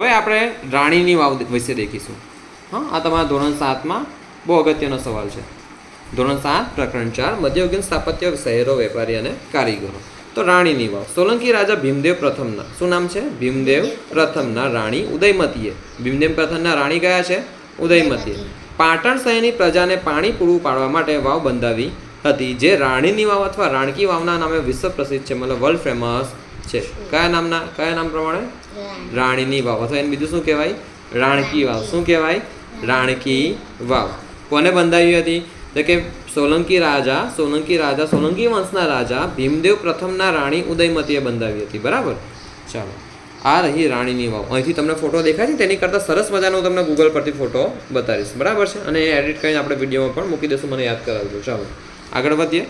હવે આપણે રાણીની વાવ વિશે દેખીશું. હા, આ તમારા ધોરણ 7માં બહુ અગત્યનો સવાલ છે. ધોરણ 7 પ્રકરણ 4 મધ્યયુગીન સ્થાપત્ય શહેરો વેપારી અને કારીગરો. તો રાણીની વાવ સોલંકી રાજા ભીમદેવ પ્રથમના શું નામ છે? ભીમદેવ પ્રથમના રાણી ઉદયમતીએ. ભીમદેવ પ્રથમના રાણી કયા છે? ઉદયમતીએ પાટણ શહેરની પ્રજાને પાણી પૂરું પાડવા માટે વાવ બંધાવી હતી, જે રાણીની વાવ અથવા રાણકી વાવના નામે વિશ્વ પ્રસિદ્ધ છે, મતલબ વર્લ્ડ ફેમસ છે. કયા નામ પ્રમાણે? રાણીની વાવ, અથવા એને બીજું શું કહેવાય? રાણકી વાવ. શું કહેવાય? રાણકી વાવ. કોને બંધાવી હતી? તો કે સોલંકી વંશના રાજા ભીમદેવ પ્રથમના રાણી ઉદયમતીએ બંધાવી હતી. બરાબર. ચાલો, આ રહી રાણીની વાવ. અહીંથી તમને ફોટો દેખાય છે, તેની કરતાં સરસ મજાનો તમને ગૂગલ પરથી ફોટો બતાવીશ. બરાબર છે, અને એ એડિટ કરીને આપણે વિડીયોમાં પણ મૂકી દઈશું. મને યાદ કરાવજો. ચાલો આગળ વધીએ.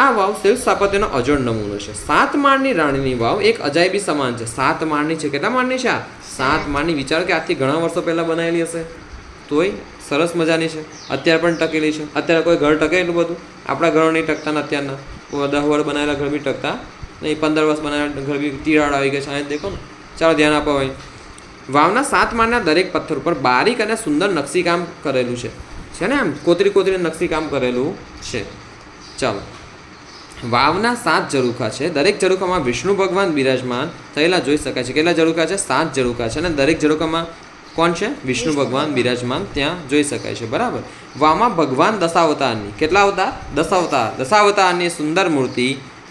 આ વાવ શિલ્પ સ્થાપત્યનો અજોડ નમૂનો છે. 7 માળની રાણીની વાવ એક અજાયબી સમાન છે. 7 માળની છે. કેટલા માળની છે? 7 માળની. વિચારો કે આજથી ઘણા વર્ષો પહેલાં બનાવેલી હશે, તોય સરસ મજાની છે. અત્યારે પણ ટકેલી છે. અત્યારે કોઈ ઘર ટકે એટલું બધું? આપણા ઘરો નહીં ટકતા ને અત્યારના. 10 વર્ષ બનાવેલા ઘર બી ટકતા નહીં, 15 વર્ષ બનાવેલા ઘર બી તિરાડ આવી ગઈ છે. અહીં દેખો ને. ચાલો ધ્યાન આપો. ભાઈ, વાવના 7 માળના દરેક પથ્થર ઉપર બારીક અને સુંદર નકશીકામ કરેલું છે ને, આમ કોતરી નકશીકામ કરેલું છે. ચાલો, વાવના 7 ઝરૂખા છે. દરેક ઝરૂખામાં વિષ્ણુ ભગવાન બિરાજમાન થયેલા જોઈ શકાય છે. કેટલા ઝરૂખા છે? 7 ઝરૂખા છે. અને દરેક ઝરૂખામાં કોણ છે? વિષ્ણુ ભગવાન બિરાજમાન ત્યાં જોઈ શકાય છે. બરાબર. વાવમાં ભગવાન દશાવતારની, કેટલા અવતાર? દશાવતારની સુંદર મૂર્તિ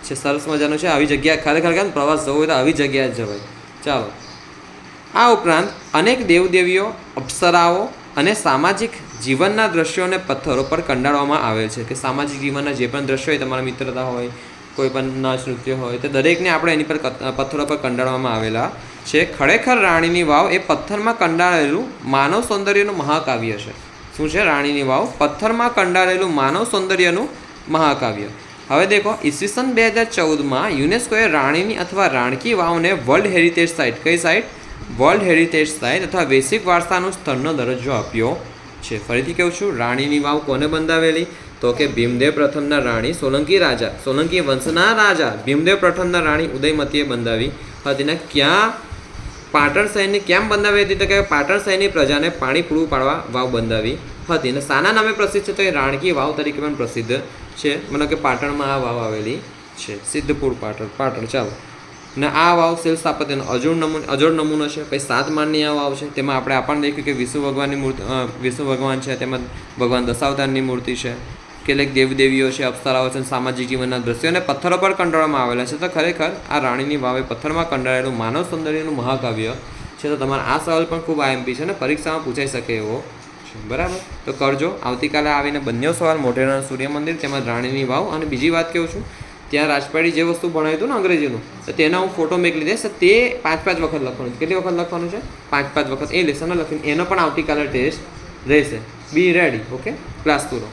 છે. સરસ મજાનું છે. આવી જગ્યા ખરેખર કેમ પ્રવાસ જવો હોય તો આવી જગ્યાએ જ જવાય. ચાલો, આ ઉપરાંત અનેક દેવદેવીઓ, અપ્સરાઓ અને સામાજિક જીવનના દ્રશ્યોને પથ્થરો પર કંડારવામાં આવે છે. કે સામાજિક જીવનના જે પણ દ્રશ્યો હોય, તમારા મિત્રતા હોય, કોઈ પણ નાચ નૃત્ય હોય, તે દરેકને આપણે એની પર પથ્થરો પર કંડારવામાં આવેલા છે. ખરેખર રાણીની વાવ એ પથ્થરમાં કંડારેલું માનવ સૌંદર્યનું મહાકાવ્ય છે. શું છે? રાણીની વાવ પથ્થરમાં કંડારેલું માનવ સૌંદર્યનું મહાકાવ્ય. હવે દેખો, ઈસવીસન 2014માં યુનેસ્કોએ રાણીની અથવા રાણકી વાવને વર્લ્ડ હેરિટેજ સાઇટ, કઈ સાઇટ? વર્લ્ડ હેરિટેજ સાઇટ અથવા વૈશ્વિક વારસાનું સ્થળનો દરજ્જો આપ્યો છે. ફરીથી કહું છું, રાણીની વાવ કોને બંધાવેલી? તો કે ભીમદેવ પ્રથમના રાણી સોલંકી વંશના રાજા ભીમદેવ પ્રથમના રાણી ઉદયમતીએ બંધાવી હતી. ને ક્યાં? પાટણ શહેરની કેમ બંધાવી હતી? તો કે પાટણ શહેરની પ્રજાને પાણી પૂરું પાડવા વાવ બંધાવી હતી. અને શાના નામે પ્રસિદ્ધ છે? તો એ રાણકી વાવ તરીકે પણ પ્રસિદ્ધ છે. મતલબ કે પાટણમાં આ વાવ આવેલી છે. સિદ્ધપુર પાટણ. ચાલો, ને આ વાવ શિલ્પ સ્થાપત્યનો અજોડ નમૂનો છે. પછી 7 માળની આ વાવ છે. તેમાં આપણે આપણને દેખ્યું કે વિષ્ણુ ભગવાન છે, તેમાં ભગવાન દશાવતારની મૂર્તિ છે, કેટલીક દેવદેવીઓ છે, અપ્સરાઓ છે, સામાજિક જીવનના દ્રશ્યોને પથ્થરો પર કંડારવામાં આવેલા છે. તો ખરેખર આ રાણીની વાવ એ પથ્થરમાં કંડારેલું માનવ સૌંદર્યનું મહાકાવ્ય છે. તો તમારા આ સવાલ પણ ખૂબ આઈએમપી છે ને પરીક્ષામાં પૂછાઈ શકે એવો છે. બરાબર, તો કરજો. આવતીકાલે આવીને બંને સવાલ મોઢેરાનું સૂર્ય મંદિર તેમજ રાણીની વાવ. અને બીજી વાત કહું છું, ત્યાં રાજપાડી જે વસ્તુ ભણાવ્યું હતું ને અંગ્રેજીનું, તો તેના હું ફોટો મેકલી દઈશ. તે 5 વખત લખવાનું છે. કેટલી વખત લખવાનું છે? 5 વખત. એ લેસન લખીને એનો પણ આવતીકાલે ટેસ્ટ રહેશે. બી રેડી. ઓકે, ક્લાસ પૂરો.